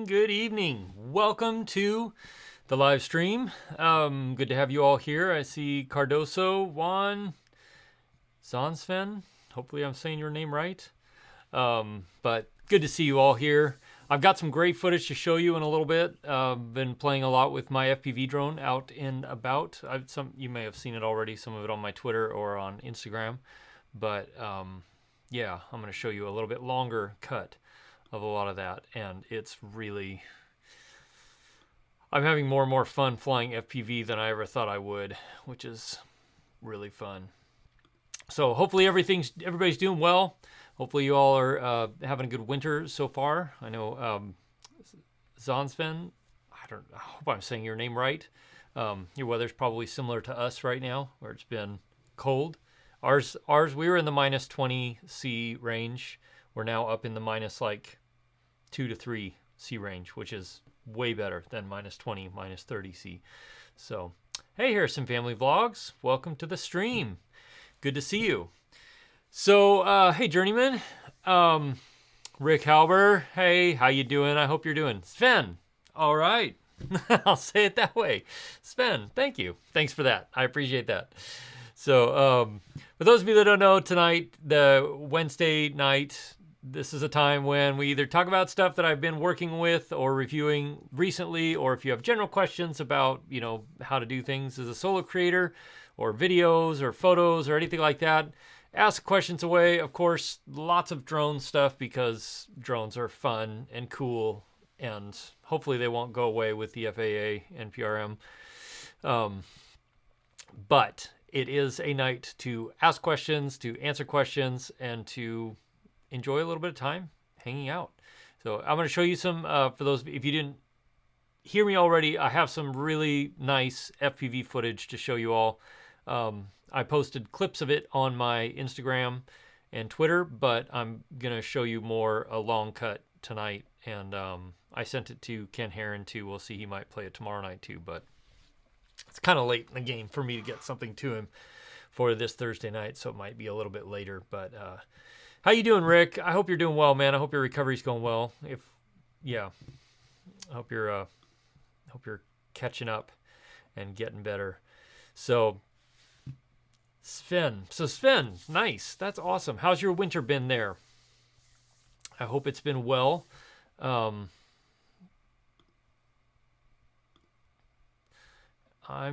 Good evening. Welcome to the live stream. Good to have you all here. I see Cardoso, Juan, Zansven. Hopefully I'm saying your name right. But good to see you all here. I've got some great footage to show you in a little bit. Been playing a lot with my FPV drone out and about. You may have seen it already, some of it on my Twitter or on Instagram. But yeah, I'm going to show you a little bit longer cut of a lot of that, and it's really, I'm having more and more fun flying FPV than I ever thought I would, which is really fun. So hopefully everybody's doing well. Hopefully you all are having a good winter so far. I know Zansven, I hope I'm saying your name right. Your weather's probably similar to us right now, where it's been cold. Ours, we were in the minus 20 C range. We're now up in the minus like 2 to 3 C range, which is way better than minus 20, minus 30 C. So, hey, here's some family vlogs. Welcome to the stream. Good to see you. So, hey, Journeyman. Rick Halber. Hey, how you doing? I hope you're doing. Sven. All right. I'll say it that way. Sven, thank you. Thanks for that. I appreciate that. So, for those of you that don't know, tonight, the Wednesday night, this is a time when we either talk about stuff that I've been working with or reviewing recently, or if you have general questions about, you know, how to do things as a solo creator, or videos or photos or anything like that, ask questions away. Of course, lots of drone stuff because drones are fun and cool, and hopefully they won't go away with the FAA and PRM. But it is a night to ask questions, to answer questions, and to enjoy a little bit of time hanging out. So I'm going to show you some, for those, if you didn't hear me already, I have some really nice FPV footage to show you all. I posted clips of it on my Instagram and Twitter, but I'm going to show you more a long cut tonight. And I sent it to Ken Heron too. We'll see, he might play it tomorrow night too, but it's kind of late in the game for me to get something to him for this Thursday night, so it might be a little bit later. But how you doing, Rick? I hope you're doing well, man. I hope your recovery's going well. I hope you're catching up and getting better. So Sven, nice. That's awesome. How's your winter been there? I hope it's been well. I'm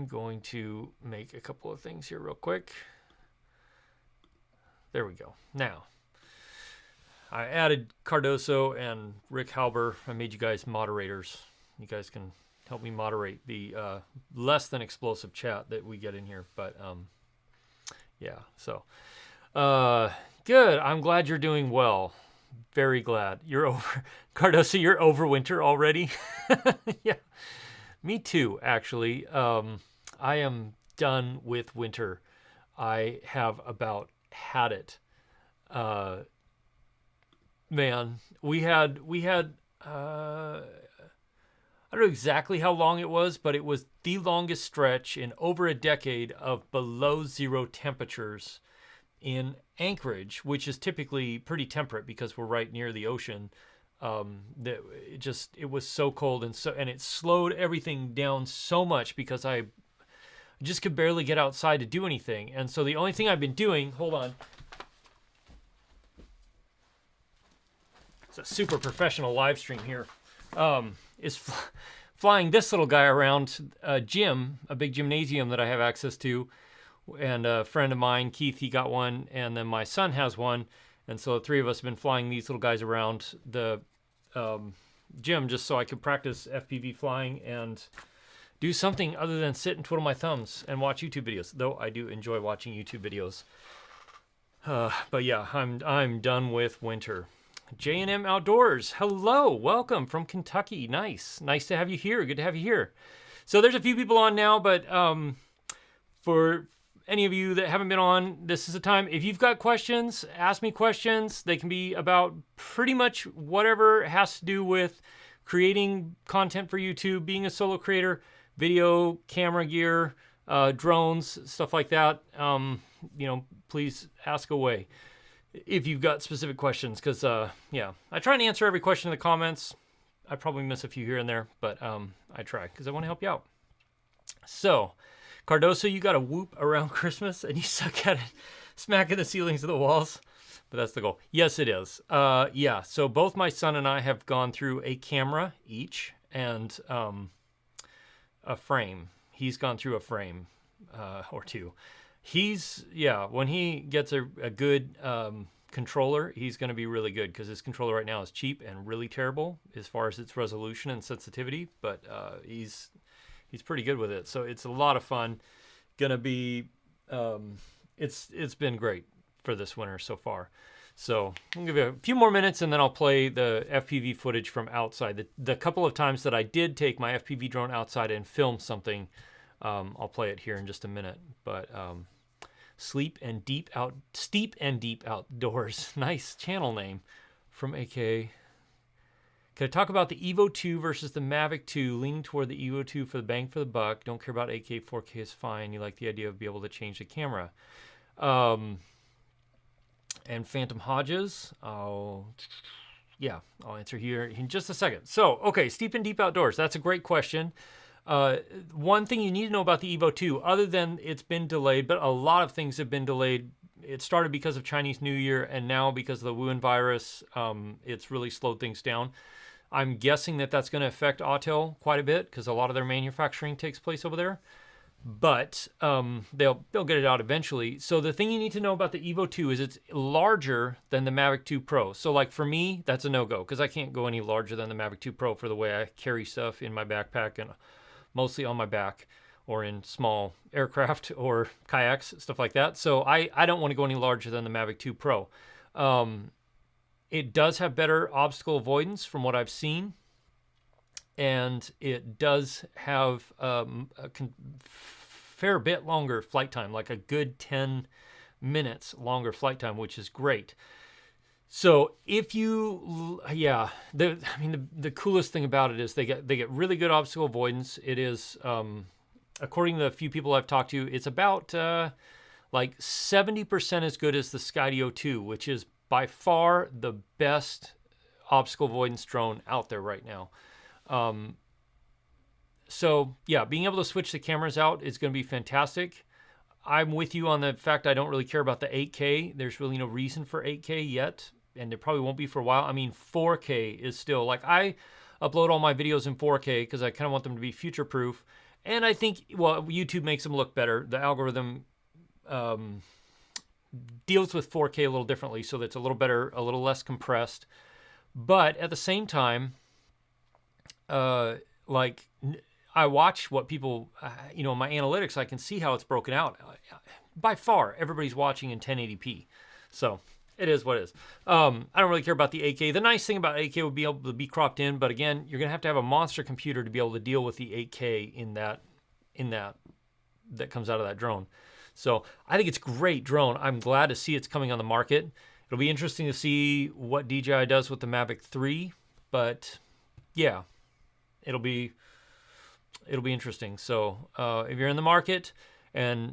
going to make a couple of things here real quick. There we go. Now, I added Cardoso and Rick Halber. I made you guys moderators. You guys can help me moderate the less than explosive chat that we get in here. But yeah, so good. I'm glad you're doing well. Very glad. You're over, Cardoso, you're over winter already? Yeah. Me too, actually. I am done with winter. I have about had it. Man, we had I don't know exactly how long it was, but it was the longest stretch in over a decade of below zero temperatures in Anchorage, which is typically pretty temperate because we're right near the ocean. It was so cold and it slowed everything down so much because I just could barely get outside to do anything. And so the only thing I've been doing, hold on. It's a super professional live stream here. Is flying this little guy around a gym, a big gymnasium that I have access to. And a friend of mine, Keith, he got one, and then my son has one. And so the three of us have been flying these little guys around the gym just so I could practice FPV flying and do something other than sit and twiddle my thumbs and watch YouTube videos. Though I do enjoy watching YouTube videos. But yeah, I'm done with winter. J&M Outdoors, hello, welcome from Kentucky. Nice to have you here. Good to have you here. So there's a few people on now, but for any of you that haven't been on, this is a time. If you've got questions, ask me questions. They can be about pretty much whatever has to do with creating content for YouTube, being a solo creator, video, camera gear, drones, stuff like that. Please ask away if you've got specific questions, because yeah, I try and answer every question in the comments. I probably miss a few here and there, but I try because I want to help you out. So, Cardoso, you got to whoop around Christmas and you suck at it, smacking the ceilings of the walls. But that's the goal. Yes, it is. Yeah, so both my son and I have gone through a camera each and a frame. He's gone through a frame or two. When he gets a good controller, he's going to be really good because his controller right now is cheap and really terrible as far as its resolution and sensitivity, but he's pretty good with it. So it's a lot of fun. Gonna be it's been great for this winter so far. So I'll give you a few more minutes and then I'll play the FPV footage from outside. The couple of times that I did take my FPV drone outside and film something, I'll play it here in just a minute. But steep and deep outdoors. Nice channel name from AK. Can I talk about the Evo 2 versus the Mavic 2? Leaning toward the Evo 2 for the bang for the buck. Don't care about 8K, 4K is fine. You like the idea of being able to change the camera. And Phantom Hodges, I'll answer here in just a second. So, okay, steep and deep outdoors. That's a great question. One thing you need to know about the Evo 2, other than it's been delayed, but a lot of things have been delayed. It started because of Chinese New Year, and now because of the Wuhan virus, it's really slowed things down. I'm guessing that that's going to affect Autel quite a bit because a lot of their manufacturing takes place over there. But they'll get it out eventually. So the thing you need to know about the Evo 2 is it's larger than the Mavic 2 Pro. So like for me, that's a no-go because I can't go any larger than the Mavic 2 Pro for the way I carry stuff in my backpack and mostly on my back or in small aircraft or kayaks, stuff like that. So I don't want to go any larger than the Mavic 2 Pro. It does have better obstacle avoidance from what I've seen. And it does have a fair bit longer flight time, like a good 10 minutes longer flight time, which is great. So if you, the coolest thing about it is they get really good obstacle avoidance. It is, according to the few people I've talked to, it's about like 70% as good as the Skydio 2, which is by far the best obstacle avoidance drone out there right now. So yeah, being able to switch the cameras out is going to be fantastic. I'm with you on the fact I don't really care about the 8K. There's really no reason for 8K yet, and there probably won't be for a while. I mean, 4K is still, like, I upload all my videos in 4K because I kind of want them to be future-proof. And I think, well, YouTube makes them look better. The algorithm deals with 4K a little differently, so that's a little better, a little less compressed. But at the same time, like I watch what people, my analytics, I can see how it's broken out. By far, everybody's watching in 1080p. So it is what it is. I don't really care about the 8K. The nice thing about 8K would be able to be cropped in, but again, you're going to have a monster computer to be able to deal with the 8K in that comes out of that drone. So I think it's a great drone. I'm glad to see it's coming on the market. It'll be interesting to see what DJI does with the Mavic 3, but yeah, it'll be interesting. So if you're in the market and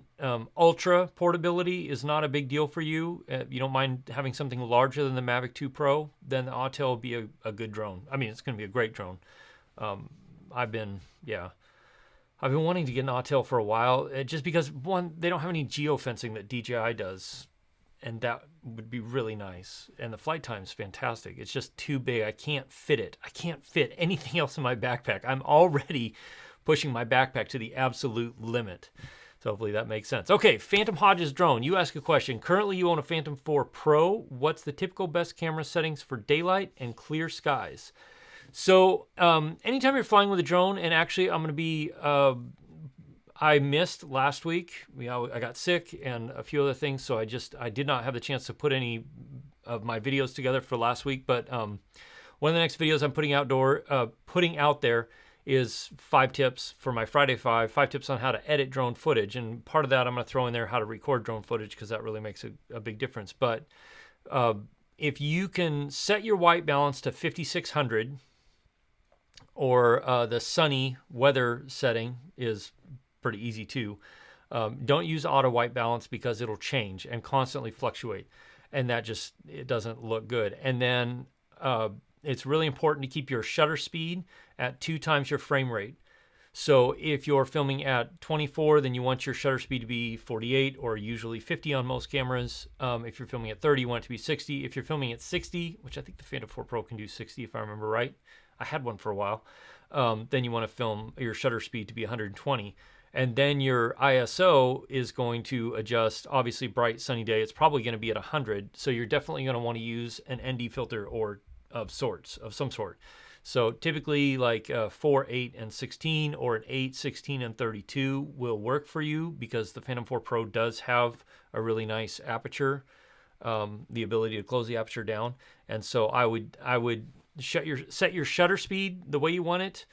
ultra portability is not a big deal for you, you don't mind having something larger than the Mavic 2 Pro, then the Autel will be a good drone. I mean, it's going to be a great drone. I've been wanting to get an Autel for a while, just because, one, they don't have any geofencing that DJI does, and that would be really nice. And the flight time is fantastic. It's just too big. I can't fit it. I can't fit anything else in my backpack. I'm already pushing my backpack to the absolute limit. So hopefully that makes sense. Okay, Phantom Hodges drone. You ask a question. Currently you own a Phantom 4 Pro. What's the typical best camera settings for daylight and clear skies? So anytime you're flying with a drone, and actually I'm going to be, I missed last week. I got sick and a few other things, so I did not have the chance to put any of my videos together for last week. But one of the next videos I'm putting out there is 5 tips for my Friday 5 tips on how to edit drone footage. And part of that I'm going to throw in there how to record drone footage, because that really makes a big difference. But if you can set your white balance to 5600, or the sunny weather setting is pretty easy too. Don't use auto white balance because it'll change and constantly fluctuate, and it doesn't look good. And then it's really important to keep your shutter speed at 2 times your frame rate. So if you're filming at 24, then you want your shutter speed to be 48 or usually 50 on most cameras. If you're filming at 30, you want it to be 60. If you're filming at 60, which I think the Phantom 4 Pro can do 60 if I remember right. I had one for a while. Then you want to film your shutter speed to be 120. And then your ISO is going to adjust. Obviously, bright sunny day, it's probably going to be at 100. So you're definitely going to want to use an ND filter or of some sort. So typically like 4, 8, and 16 or an 8, 16, and 32 will work for you because the Phantom 4 Pro does have a really nice aperture, the ability to close the aperture down. And so I would set your shutter speed the way you want it.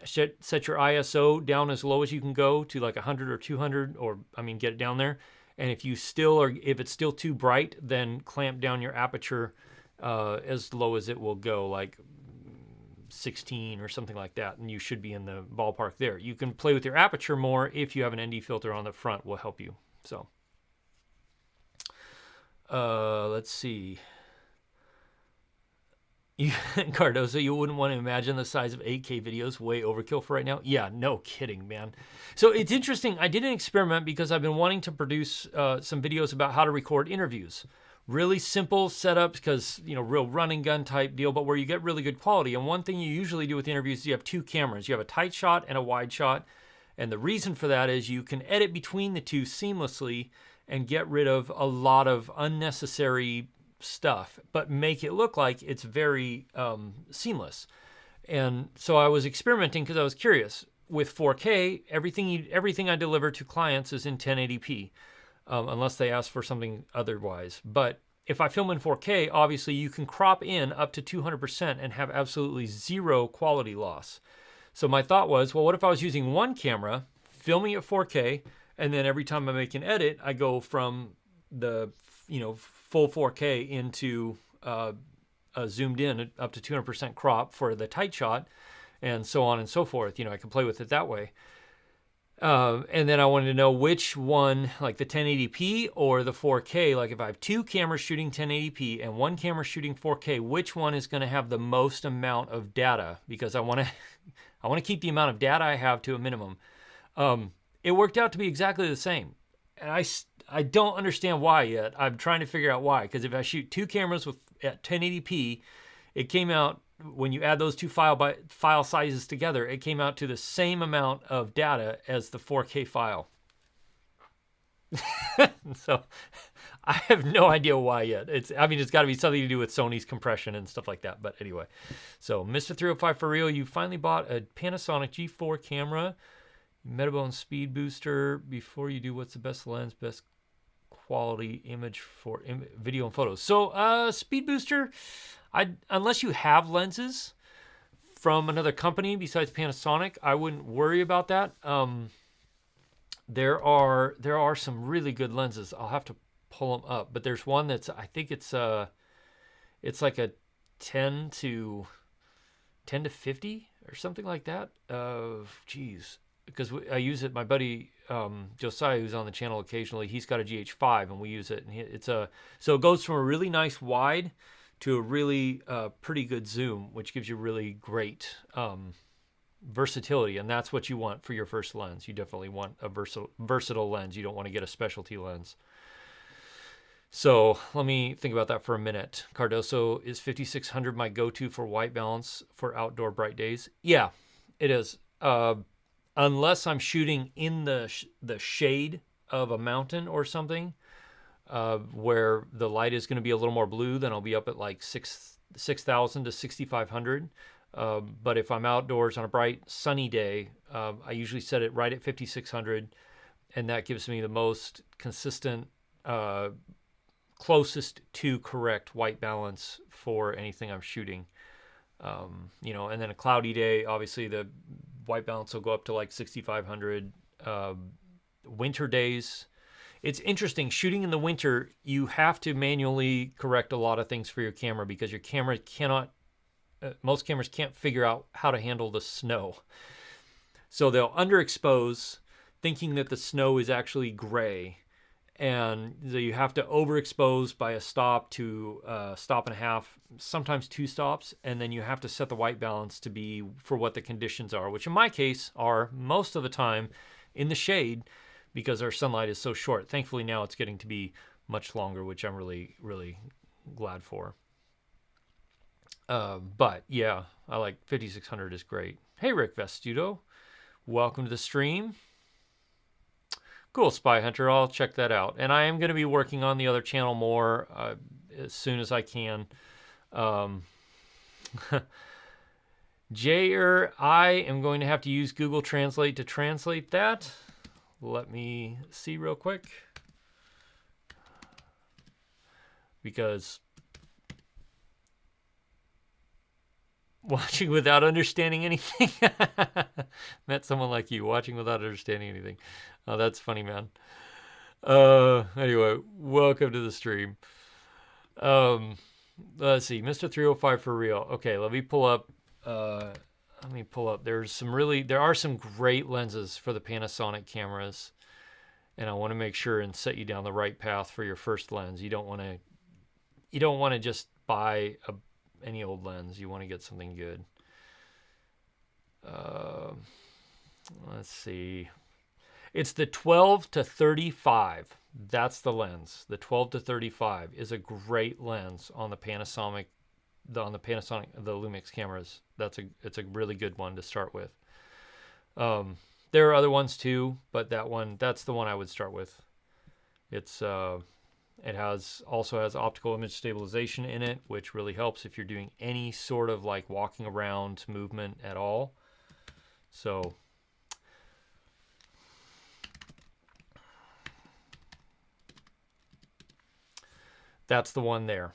Set your ISO down as low as you can go to like 100 or 200, or get it down there. And if it's still too bright, then clamp down your aperture as low as it will go, like 16 or something like that, and you should be in the ballpark there. You can play with your aperture more if you have an ND filter on the front, will help you. So let's see. Cardoso, you wouldn't want to imagine the size of 8K videos, way overkill for right now. Yeah, no kidding, man. So it's interesting. I did an experiment because I've been wanting to produce some videos about how to record interviews. Really simple setups because, real run and gun type deal, but where you get really good quality. And one thing you usually do with interviews is you have 2 cameras. You have a tight shot and a wide shot. And the reason for that is you can edit between the two seamlessly and get rid of a lot of unnecessary stuff, but make it look like it's very seamless. And so I was experimenting because I was curious. With 4K, everything I deliver to clients is in 1080p. Unless they ask for something otherwise. But if I film in 4K, obviously you can crop in up to 200% and have absolutely zero quality loss. So my thought was, well, what if I was using one camera, filming at 4K, and then every time I make an edit, I go from the full 4K into zoomed in up to 200% crop for the tight shot, and so on and so forth. I can play with it that way. And then I wanted to know which one, like the 1080p or the 4K, like if I have 2 cameras shooting 1080p and 1 camera shooting 4K, which one is going to have the most amount of data? Because I want to keep the amount of data I have to a minimum. It worked out to be exactly the same. And I don't understand why yet. I'm trying to figure out why. Because if I shoot 2 cameras at 1080p, it came out, when you add those 2 file sizes together, it came out to the same amount of data as the 4K file. So I have no idea why yet. It's got to be something to do with Sony's compression and stuff like that. But anyway, so Mr. 305 for real, you finally bought a Panasonic G4 camera, Metabone speed booster. Before you do, what's the best lens, best quality image for video and photos? So speed booster, unless you have lenses from another company besides Panasonic, I wouldn't worry about that. There are some really good lenses. I'll have to pull them up, but there's one that's, I think it's like a 10 to 50 or something like that. Because I use it. My buddy Josiah, who's on the channel occasionally, he's got a GH5 and we use it. And so it goes from a really nice wide to a really pretty good zoom, which gives you really great versatility. And that's what you want for your first lens. You definitely want a versatile lens. You don't want to get a specialty lens. So let me think about that for a minute. Cardoso, is 5600 my go-to for white balance for outdoor bright days? Yeah, it is. Unless I'm shooting in the shade of a mountain or something, where the light is going to be a little more blue, then I'll be up at like 6,000 to 6,500. But if I'm outdoors on a bright sunny day, I usually set it right at 5,600, and that gives me the most consistent, closest to correct white balance for anything I'm shooting. And then a cloudy day, obviously the white balance will go up to like 6,500. Winter days, it's interesting. Shooting in the winter, you have to manually correct a lot of things for your camera because your camera cannot, most cameras can't figure out how to handle the snow. So they'll underexpose thinking that the snow is actually gray. and so you have to overexpose by a stop to stop and a half, sometimes 2 stops, and then you have to set the white balance to be for what the conditions are, which in my case are most of the time in the shade because our sunlight is so short. Thankfully now it's getting to be much longer, which I'm really, really glad for. But yeah, I like 5600 is great. Hey, Rick Vestudo, welcome to the stream. Cool, Spy Hunter. I'll check that out. And I am going to be working on the other channel more as soon as I can. Jayer, I am going to have to use Google Translate to translate that. Let me see real quick. Because watching without understanding anything. Met someone like you, watching without understanding anything. Oh, that's funny, man. Anyway, welcome to the stream. Let's see, Mr. 305 for real. Okay, let me pull up. There are some great lenses for the Panasonic cameras, and I want to make sure and set you down the right path for your first lens. You don't want to just buy any old lens. You want to get something good. Let's see. It's the 12 to 35. That's the lens. The 12 to 35 is a great lens on the Panasonic, the Lumix cameras. It's a really good one to start with. There are other ones too, but that's the one I would start with. It also has optical image stabilization in it, which really helps if you're doing any sort of like walking around movement at all. So that's the one there.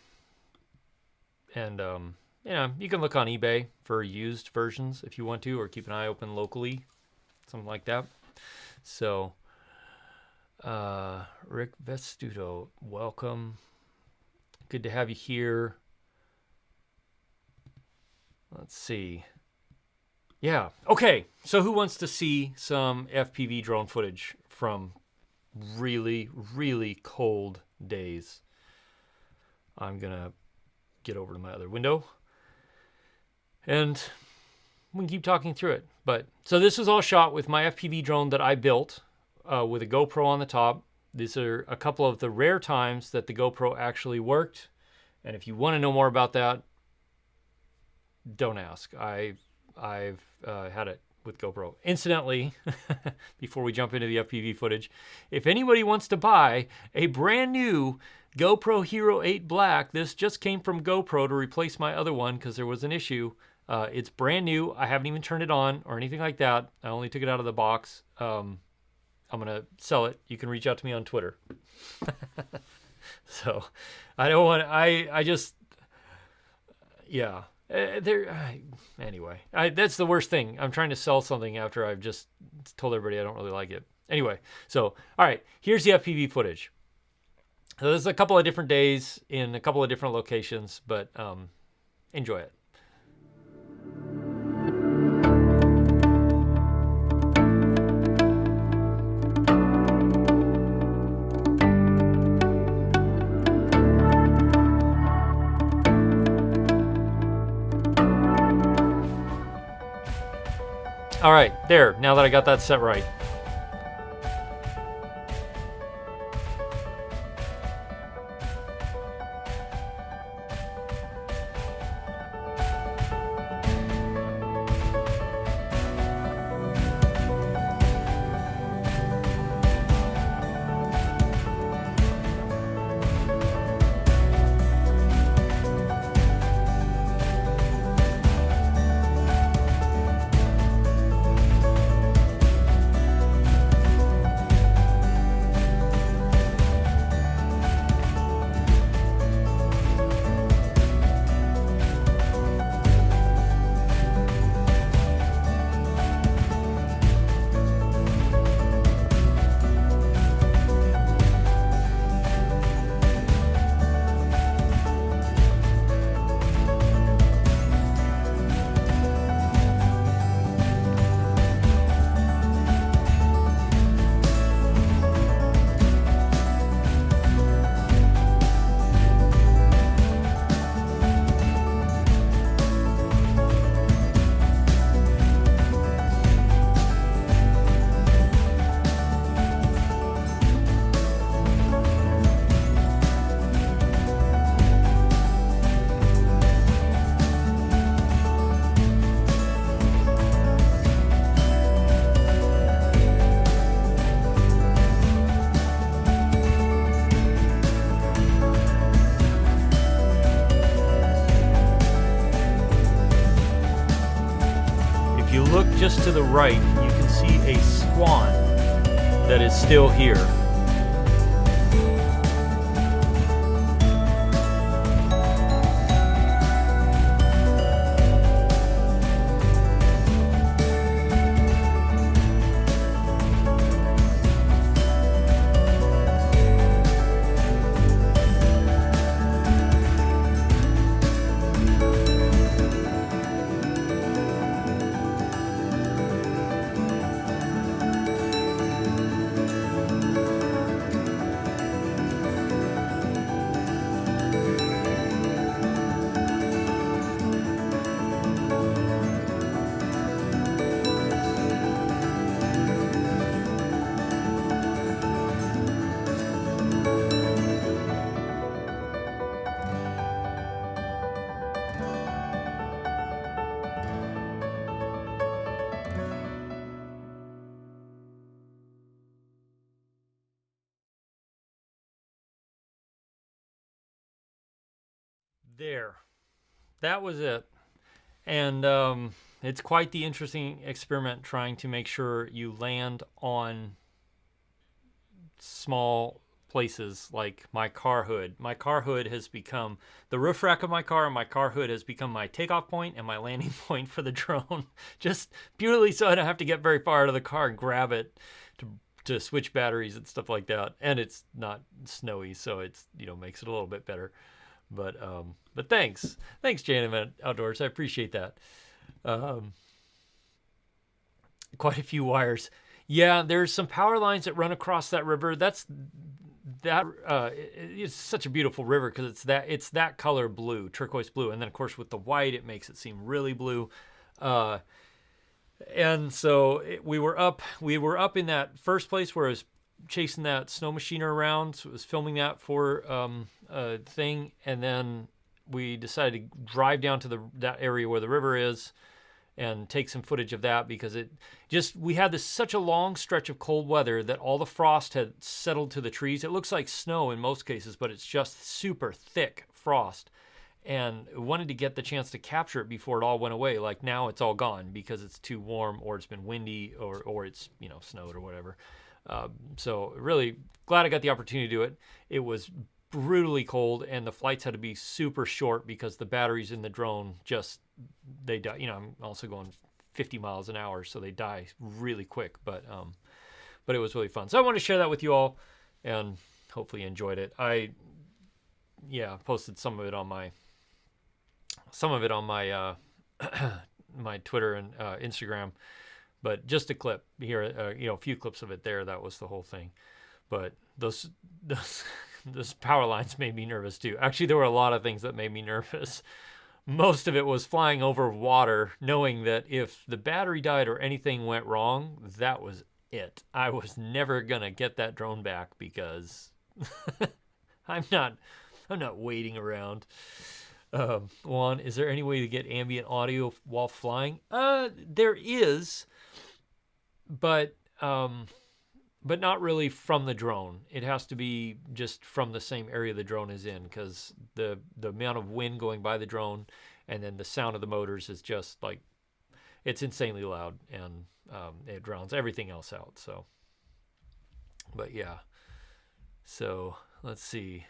And you can look on eBay for used versions if you want to, or keep an eye open locally, something like that. So Rick Vestudo, welcome. Good to have you here. Let's see. Yeah. Okay. So who wants to see some FPV drone footage from really, really cold days? I'm going to get over to my other window and we can keep talking through it. But so this was all shot with my FPV drone that I built with a GoPro on the top. These are a couple of the rare times that the GoPro actually worked. And if you want to know more about that, don't ask. I've had it with GoPro. Incidentally, before we jump into the FPV footage, if anybody wants to buy a brand new GoPro Hero 8 Black, this just came from GoPro to replace my other one because there was an issue. It's brand new. I haven't even turned it on or anything like that. I only took it out of the box. I'm going to sell it. You can reach out to me on Twitter. So I don't want anyway, that's the worst thing. I'm trying to sell something after I've just told everybody I don't really like it. Anyway, so, all right, here's the FPV footage. So there's a couple of different days in a couple of different locations, but enjoy it. All right, there, now that I got that set right. right, you can see a swan that is still here. There. That was it. And it's quite the interesting experiment trying to make sure you land on small places like my car hood. My car hood has become the roof rack of my car, and my car hood has become my takeoff point and my landing point for the drone. Just purely so I don't have to get very far out of the car and grab it to switch batteries and stuff like that. And it's not snowy, so it's, you know, makes it a little bit better. But thanks, J&M Outdoors. I appreciate that. Quite a few wires. Yeah, there's some power lines that run across that river. It's such a beautiful river because it's that color blue, turquoise blue, and then of course with the white it makes it seem really blue. And so we were up in that first place where I was chasing that snow machiner around. So it was filming that for a thing, and then we decided to drive down to that area where the river is and take some footage of that because we had such a long stretch of cold weather that all the frost had settled to the trees. It looks like snow in most cases, but it's just super thick frost. And wanted to get the chance to capture it before it all went away. Like now it's all gone because it's too warm or it's been windy or it's, you know, snowed or whatever. So really glad I got the opportunity to do it. It was brutally cold and the flights had to be super short because the batteries in the drone they die. You know, I'm also going 50 miles an hour, so they die really quick. But it was really fun. So I want to share that with you all, and hopefully you enjoyed it. I posted some of it on my my Twitter and Instagram, but just a clip here, a few clips of it there. That was the whole thing. But those power lines made me nervous too. Actually, there were a lot of things that made me nervous. Most of it was flying over water, knowing that if the battery died or anything went wrong, that was it. I was never gonna get that drone back because I'm not waiting around. Juan, is there any way to get ambient audio while flying? There is, but not really from the drone. It has to be just from the same area the drone is in, because the amount of wind going by the drone and then the sound of the motors is just like, it's insanely loud, and it drowns everything else out. So, but yeah. So let's see.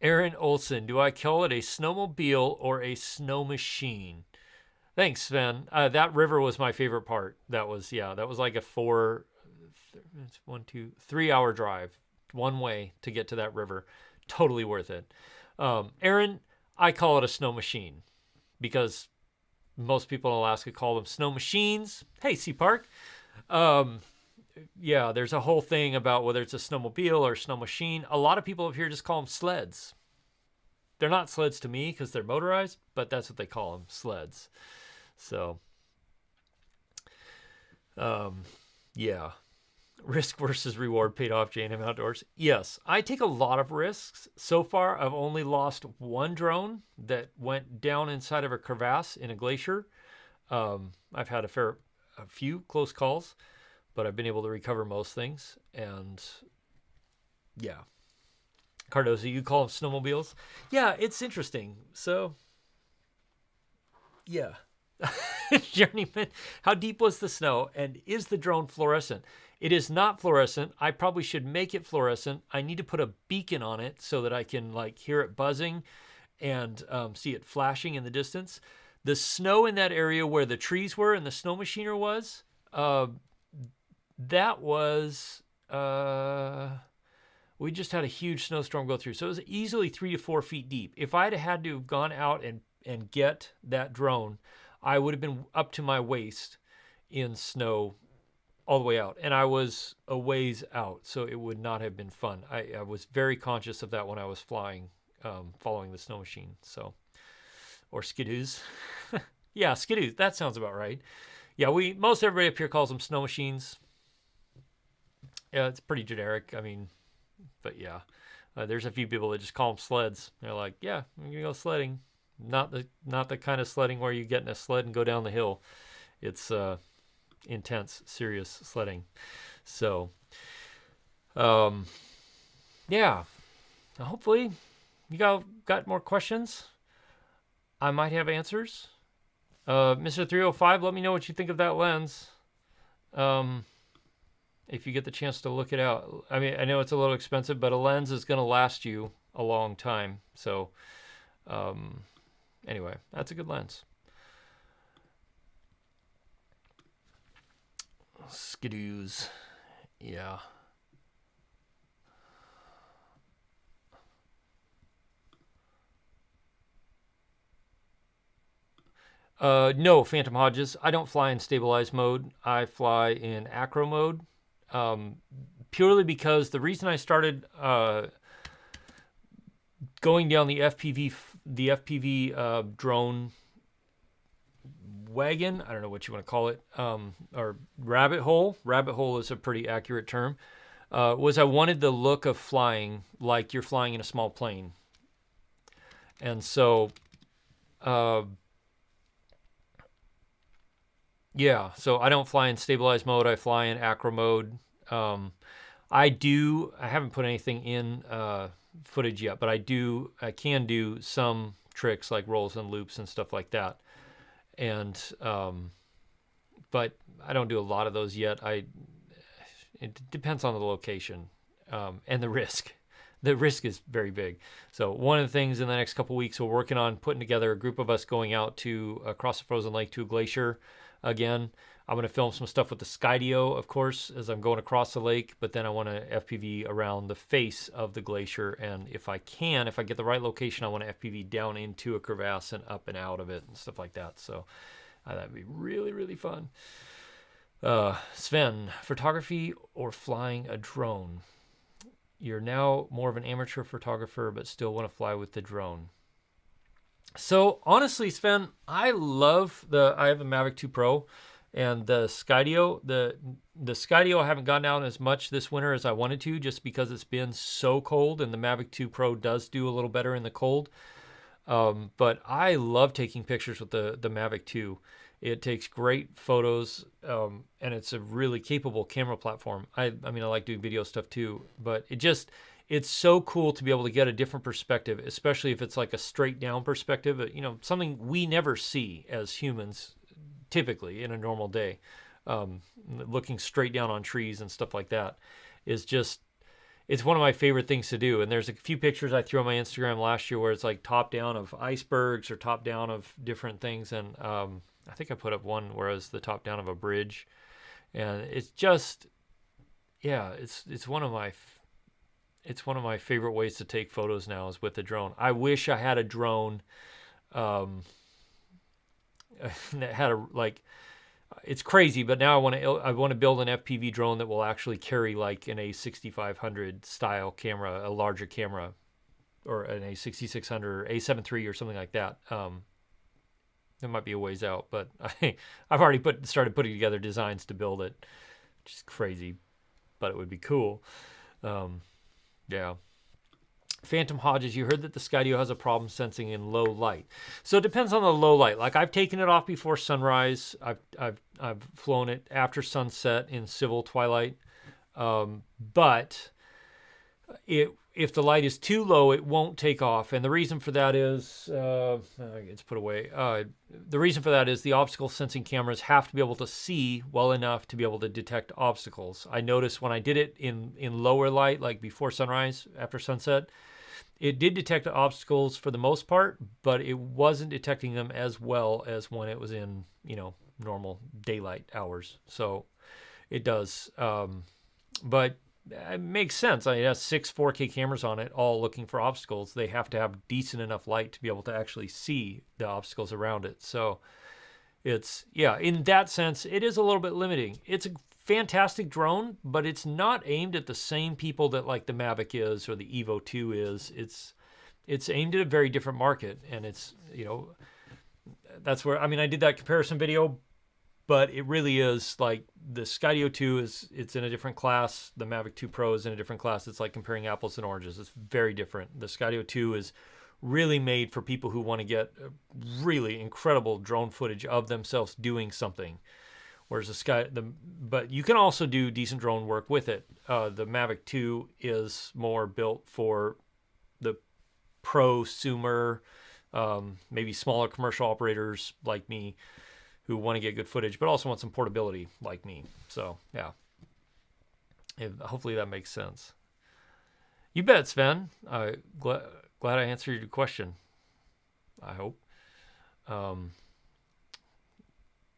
Aaron Olson, do I call it a snowmobile or a snow machine? Thanks, Sven. That river was my favorite part. That was like a 3-hour drive one way to get to that river. Totally worth it. Aaron, I call it a snow machine because most people in Alaska call them snow machines. Hey, Sea Park. Yeah, there's a whole thing about whether it's a snowmobile or a snow machine. A lot of people up here just call them sleds. They're not sleds to me because they're motorized, but that's what they call them, sleds. So, yeah. Risk versus reward paid off, J&M Outdoors. Yes, I take a lot of risks. So far, I've only lost one drone that went down inside of a crevasse in a glacier. I've had a few close calls, but I've been able to recover most things. And yeah. Cardozo, you call them snowmobiles? Yeah, it's interesting. So, yeah. Journeyman, how deep was the snow? And is the drone fluorescent? It is not fluorescent. I probably should make it fluorescent. I need to put a beacon on it so that I can like hear it buzzing and see it flashing in the distance. The snow in that area where the trees were and the snow machiner was, that was, we just had a huge snowstorm go through. So it was easily 3 to 4 feet deep. If I'd had to have gone out and get that drone, I would have been up to my waist in snow all the way out. And I was a ways out, so it would not have been fun. I was very conscious of that when I was flying, following the snow machine. So, or skidoos. Yeah, skidoos. That sounds about right. Yeah, most everybody up here calls them snow machines. Yeah, it's pretty generic. I mean, but yeah, there's a few people that just call them sleds. They're like, yeah, I'm gonna go sledding. Not the kind of sledding where you get in a sled and go down the hill. It's intense, serious sledding. So, yeah. Hopefully, you got more questions. I might have answers. Mr. 305, let me know what you think of that lens. If you get the chance to look it out. I mean, I know it's a little expensive, but a lens is going to last you a long time. So, anyway, that's a good lens. Skidoos. Yeah. No, Phantom Hodges. I don't fly in stabilized mode. I fly in acro mode. Purely because the reason I started going down the FPV drone wagon, I don't know what you want to call it, or rabbit hole. Rabbit hole is a pretty accurate term. Was I wanted the look of flying like you're flying in a small plane. And so, yeah, so I don't fly in stabilized mode. I fly in acro mode. I haven't put anything in footage yet, but I can do some tricks like rolls and loops and stuff like that. And, but I don't do a lot of those yet. It depends on the location, and the risk. The risk is very big. So one of the things in the next couple weeks, we're working on putting together a group of us going out to across the frozen lake to a glacier again. I'm going to film some stuff with the Skydio, of course, as I'm going across the lake, but then I want to FPV around the face of the glacier. And if I get the right location, I want to FPV down into a crevasse and up and out of it and stuff like that. So that'd be really, really fun. Sven, photography or flying a drone? You're now more of an amateur photographer, but still want to fly with the drone. So honestly, Sven, I have a Mavic 2 Pro, and the Skydio. The Skydio I haven't gotten out as much this winter as I wanted to, just because it's been so cold, and the Mavic 2 Pro does do a little better in the cold. But I love taking pictures with the Mavic 2. It takes great photos, and it's a really capable camera platform. I mean, I like doing video stuff too, but it's so cool to be able to get a different perspective, especially if it's like a straight down perspective, something we never see as humans typically in a normal day. Looking straight down on trees and stuff like that is it's one of my favorite things to do. And there's a few pictures I threw on my Instagram last year where it's like top down of icebergs or top down of different things. And I think I put up one where it was the top down of a bridge. And it's just, yeah, it's one of my favorite ways to take photos now is with the drone. I wish I had a drone that had it's crazy, but now I want to build an FPV drone that will actually carry like an A6500 style camera, a larger camera, or an A6600 or A7 III or something like that. It might be a ways out, but I've already started putting together designs to build it, which is crazy, but it would be cool. Yeah. Phantom Hodges, you heard that the Skydio has a problem sensing in low light. So it depends on the low light. Like I've taken it off before sunrise. I've flown it after sunset in civil twilight. But it if the light is too low, it won't take off. And the reason for that is, it's put away. The reason for that is the obstacle sensing cameras have to be able to see well enough to be able to detect obstacles. I noticed when I did it in lower light, like before sunrise, after sunset, it did detect obstacles for the most part, but it wasn't detecting them as well as when it was in, normal daylight hours. So it does. But it makes sense. It has 6 4K cameras on it, all looking for obstacles. They have to have decent enough light to be able to actually see the obstacles around it. So it's, in that sense, it is a little bit limiting. It's a fantastic drone, but it's not aimed at the same people that like the Mavic is or the Evo 2 is. It's aimed at a very different market, and it's, that's where, I did that comparison video, but it really is like the Skydio 2 it's in a different class. The Mavic 2 Pro is in a different class. It's like comparing apples and oranges. It's very different. The Skydio 2 is really made for people who want to get really incredible drone footage of themselves doing something. Whereas but you can also do decent drone work with it. The Mavic 2 is more built for the prosumer, maybe smaller commercial operators like me who want to get good footage, but also want some portability like me. So, yeah. Hopefully that makes sense. You bet, Sven. Glad I answered your question. I hope.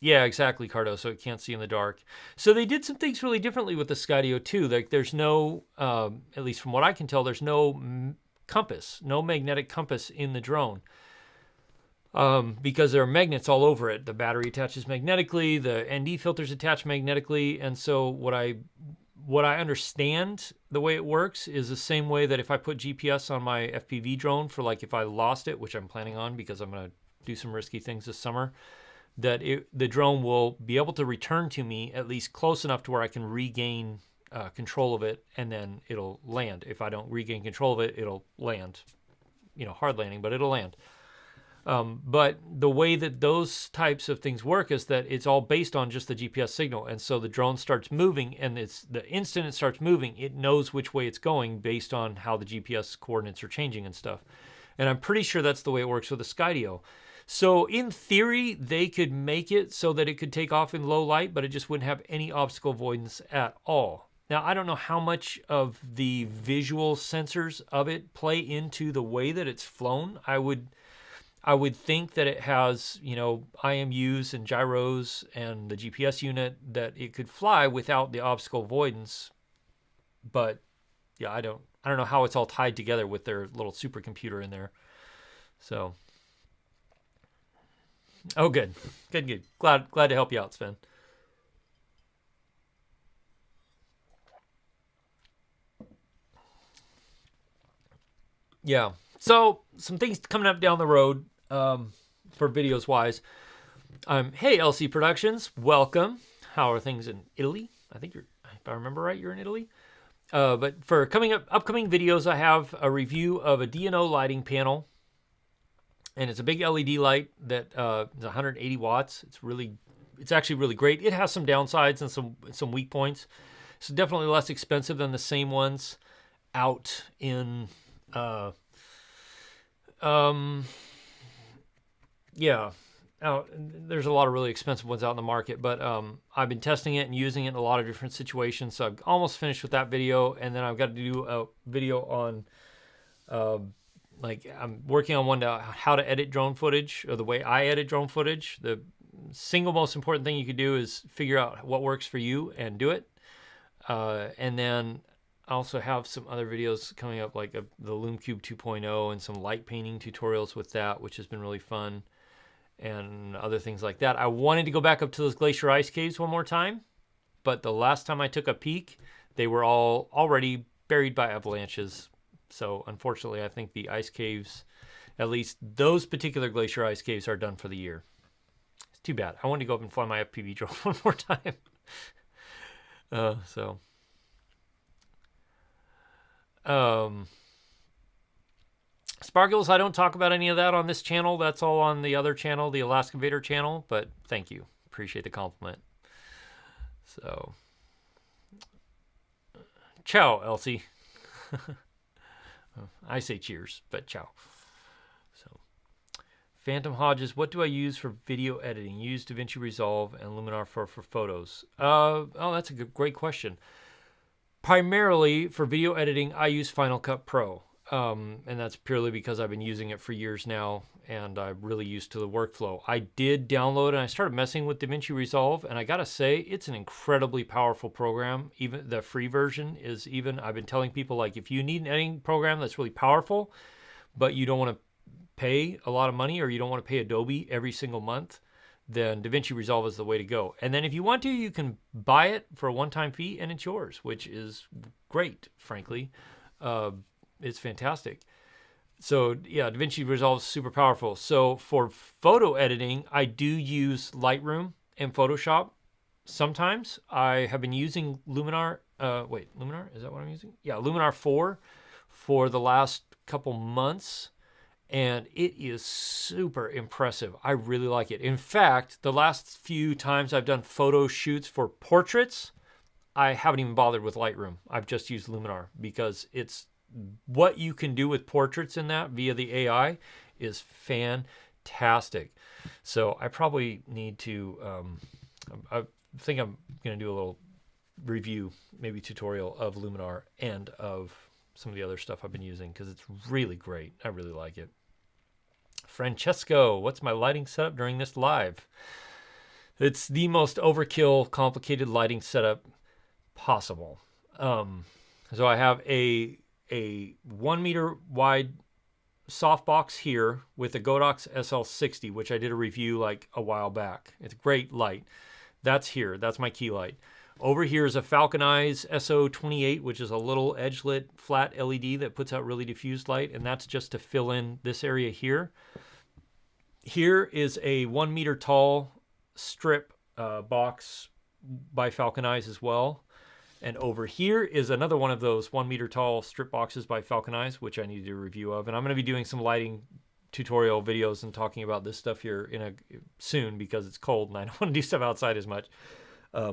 Yeah, exactly, Cardo. So it can't see in the dark. So they did some things really differently with the Skydio 2. Like there's no, at least from what I can tell, there's no compass, no magnetic compass in the drone. Because there are magnets all over it. The battery attaches magnetically, the ND filters attach magnetically, and so what I understand the way it works is the same way that if I put GPS on my FPV drone for like if I lost it, which I'm planning on because I'm going to do some risky things this summer, that the drone will be able to return to me at least close enough to where I can regain control of it, and then it'll land. If I don't regain control of it, it'll land. Hard landing, but it'll land. But the way that those types of things work is that it's all based on just the GPS signal. And so the drone starts moving, and it's the instant it starts moving, it knows which way it's going based on how the GPS coordinates are changing and stuff. And I'm pretty sure that's the way it works with the Skydio. So in theory, they could make it so that it could take off in low light, but it just wouldn't have any obstacle avoidance at all. Now, I don't know how much of the visual sensors of it play into the way that it's flown. I would think that it has, IMUs and gyros and the GPS unit that it could fly without the obstacle avoidance. But yeah, I don't know how it's all tied together with their little supercomputer in there. So, oh, good. Glad to help you out, Sven. Yeah. So some things coming up down the road. For videos wise, hey LC Productions, welcome. How are things in Italy? I think if I remember right, you're in Italy. But for upcoming videos, I have a review of a D&O lighting panel, and it's a big LED light that is 180 watts. It's actually really great. It has some downsides and some weak points. It's definitely less expensive than the same ones out in. There's a lot of really expensive ones out in the market, but I've been testing it and using it in a lot of different situations. So I've almost finished with that video, and then I've got to do a video on, I'm working on one how to edit drone footage, or the way I edit drone footage. The single most important thing you could do is figure out what works for you and do it. And then I also have some other videos coming up, like the LumeCube 2.0 and some light painting tutorials with that, which has been really fun, and other things like that. I wanted to go back up to those glacier ice caves one more time, but the last time I took a peek, they were all already buried by avalanches. So unfortunately, I think the ice caves, at least those particular glacier ice caves, are done for the year. It's too bad. I wanted to go up and fly my FPV drone one more time. Sparkles, I don't talk about any of that on this channel. That's all on the other channel, the Alaska Vader channel, but thank you. Appreciate the compliment. So, ciao, Elsie. I say cheers, but ciao. So, Phantom Hodges, what do I use for video editing? Use DaVinci Resolve and Luminar for photos. Oh, that's a great question. Primarily for video editing, I use Final Cut Pro. And that's purely because I've been using it for years now, and I'm really used to the workflow. I did download and I started messing with DaVinci Resolve, and I gotta say, it's an incredibly powerful program. Even the free version is I've been telling people, like, if you need an editing program that's really powerful, but you don't want to pay a lot of money, or you don't want to pay Adobe every single month, then DaVinci Resolve is the way to go. And then if you want to, you can buy it for a one-time fee, and it's yours, which is great, frankly. It's fantastic. So yeah, DaVinci Resolve is super powerful. So for photo editing, I do use Lightroom and Photoshop. Sometimes I have been using Luminar. Luminar? Is that what I'm using? Yeah, Luminar 4 for the last couple months. And it is super impressive. I really like it. In fact, the last few times I've done photo shoots for portraits, I haven't even bothered with Lightroom. I've just used Luminar because it's what you can do with portraits in that via the AI is fantastic. So I probably need to, I think I'm going to do a little review, maybe tutorial of Luminar and of some of the other stuff I've been using because it's really great. I really like it. Francesco, what's my lighting setup during this live? It's the most overkill, complicated lighting setup possible. So I have a 1 meter wide softbox here with a Godox SL60, which I did a review like a while back. It's a great light. That's here. That's my key light. Over here is a Falcon Eyes SO28, which is a little edge-lit flat LED that puts out really diffused light, and that's just to fill in this area here. Here is a 1 meter tall strip box by Falcon Eyes as well. And over here is another one of those 1 meter tall strip boxes by Falcon Eyes, which I need to do a review of. And I'm going to be doing some lighting tutorial videos and talking about this stuff here soon because it's cold and I don't want to do stuff outside as much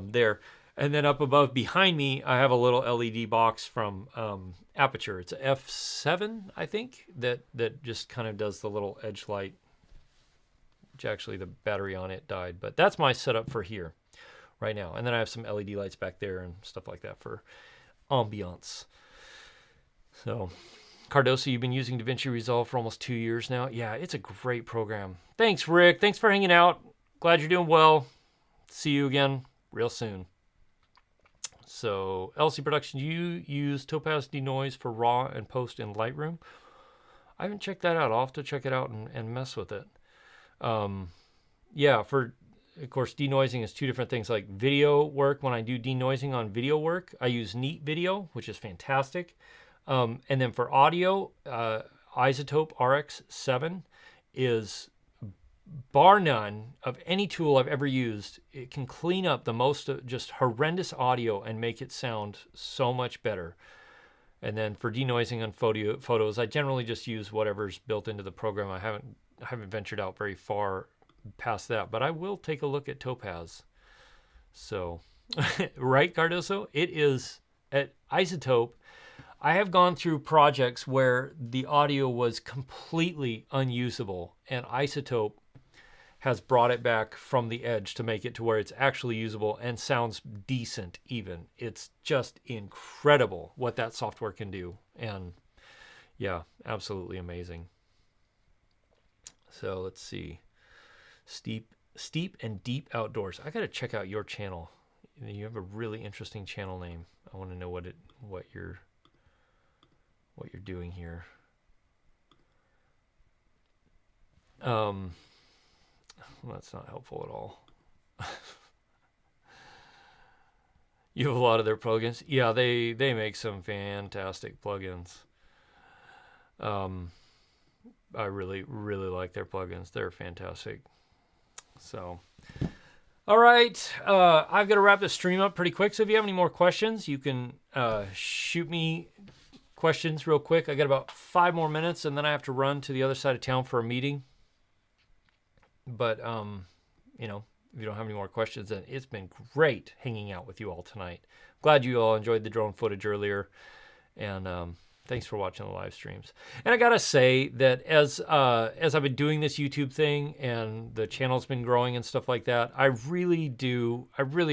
there. And then up above behind me, I have a little LED box from Aperture. It's a F7, I think, that just kind of does the little edge light, which actually the battery on it died. But that's my setup for here right now. And then I have some LED lights back there and stuff like that for ambiance. So, Cardoso, you've been using DaVinci Resolve for almost 2 years now. Yeah, it's a great program. Thanks, Rick. Thanks for hanging out. Glad you're doing well. See you again real soon. So, LC Production, you use Topaz Denoise for RAW and post in Lightroom? I haven't checked that out. I'll have to check it out and mess with it. Yeah, of course, denoising is two different things. Like video work, when I do denoising on video work, I use Neat Video, which is fantastic. And then for audio, Isotope RX7 is bar none of any tool I've ever used. It can clean up the most just horrendous audio and make it sound so much better. And then for denoising on photos, I generally just use whatever's built into the program. I haven't ventured out very far past that, but I will take a look at Topaz. So, right, Cardoso? It is at Isotope. I have gone through projects where the audio was completely unusable, and Isotope has brought it back from the edge to make it to where it's actually usable and sounds decent even. It's just incredible what that software can do. And yeah, absolutely amazing. So let's see. Steep and Deep Outdoors. I got to check out your channel. You have a really interesting channel name. I want to know what you're doing here. Well, that's not helpful at all. You have a lot of their plugins. Yeah, they make some fantastic plugins. I really, really like their plugins. They're fantastic. So, all right. I've got to wrap this stream up pretty quick. So if you have any more questions, you can shoot me questions real quick. I got about 5 more minutes, and then I have to run to the other side of town for a meeting. But, if you don't have any more questions, then it's been great hanging out with you all tonight. Glad you all enjoyed the drone footage earlier. And Thanks for watching the live streams. And I gotta say that as I've been doing this YouTube thing and the channel's been growing and stuff like that, I really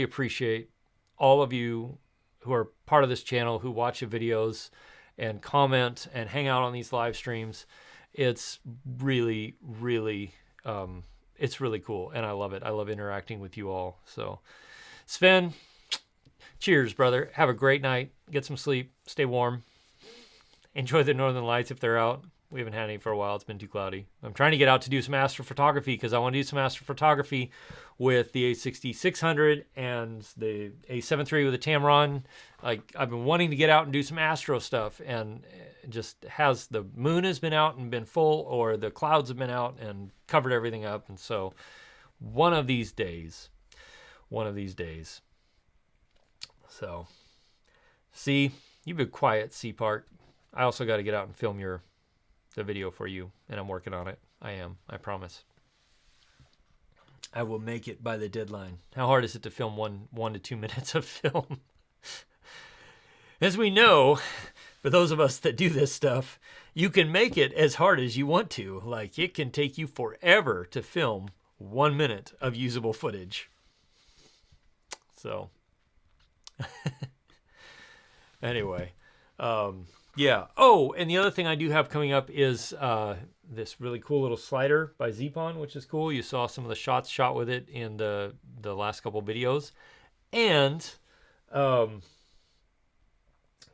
appreciate all of you who are part of this channel, who watch the videos and comment and hang out on these live streams. It's really, really, it's really cool, and I love it. I love interacting with you all. So, Sven, cheers, brother. Have a great night. Get some sleep. Stay warm. Enjoy the northern lights if they're out. We haven't had any for a while. It's been too cloudy. I'm trying to get out to do some astrophotography because I want to do some astrophotography with the A60-600 and the A7 III with the Tamron. Like, I've been wanting to get out and do some astro stuff, and it just has the moon has been out and been full, or the clouds have been out and covered everything up. And so one of these days. So, see, you've been quiet, C-Part. I also got to get out and film the video for you, and I'm working on it. I promise. I will make it by the deadline. How hard is it to film one to 2 minutes of film? As we know, for those of us that do this stuff, you can make it as hard as you want to. Like, it can take you forever to film 1 minute of usable footage. So, anyway, yeah. Oh, and the other thing I do have coming up is this really cool little slider by Zpon, which is cool. You saw some of the shots shot with it in the last couple videos. And what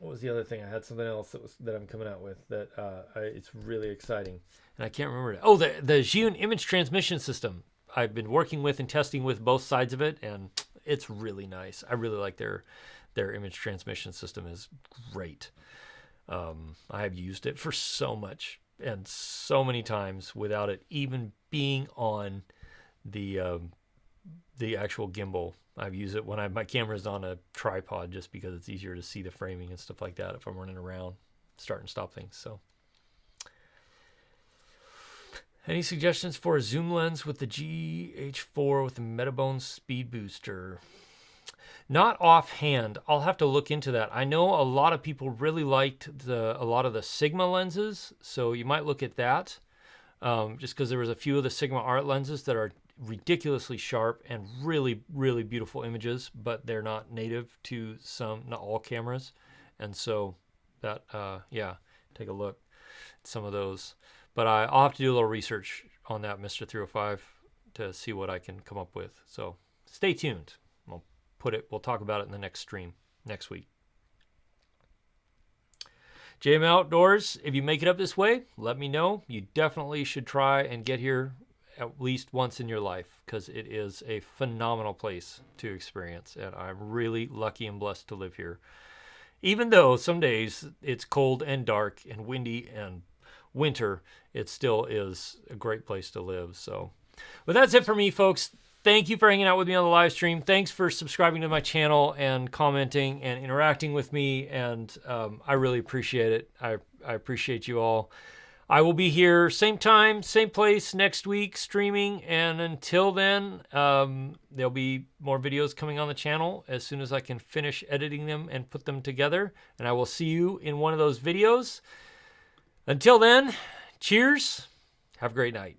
was the other thing? I had something else that I'm coming out with that it's really exciting, and I can't remember it. Oh, the Zhiyun image transmission system. I've been working with and testing with both sides of it, and it's really nice. I really like their image transmission system. Is great. I have used it for so much and so many times without it even being on the actual gimbal. I've used it when my camera's on a tripod just because it's easier to see the framing and stuff like that if I'm running around, start and stop things. So, any suggestions for a zoom lens with the GH4 with the Metabone speed booster? Not offhand. I'll have to look into that. I know a lot of people really liked a lot of the Sigma lenses, so you might look at that. Just because there was a few of the Sigma art lenses that are ridiculously sharp and really, really beautiful images, but they're not native to not all cameras. And so that, yeah, take a look at some of those. But I'll have to do a little research on that Mr. 305 to see what I can come up with. So stay tuned. We'll talk about it in the next stream next week. JM Outdoors, if you make it up this way, let me know. You definitely should try and get here at least once in your life, because it is a phenomenal place to experience, and I'm really lucky and blessed to live here. Even though some days it's cold and dark and windy and winter, it still is a great place to live. So, but that's it for me, folks. Thank you for hanging out with me on the live stream. Thanks for subscribing to my channel and commenting and interacting with me. And I really appreciate it. I appreciate you all. I will be here same time, same place next week streaming. And until then, there'll be more videos coming on the channel as soon as I can finish editing them and put them together. And I will see you in one of those videos. Until then, cheers. Have a great night.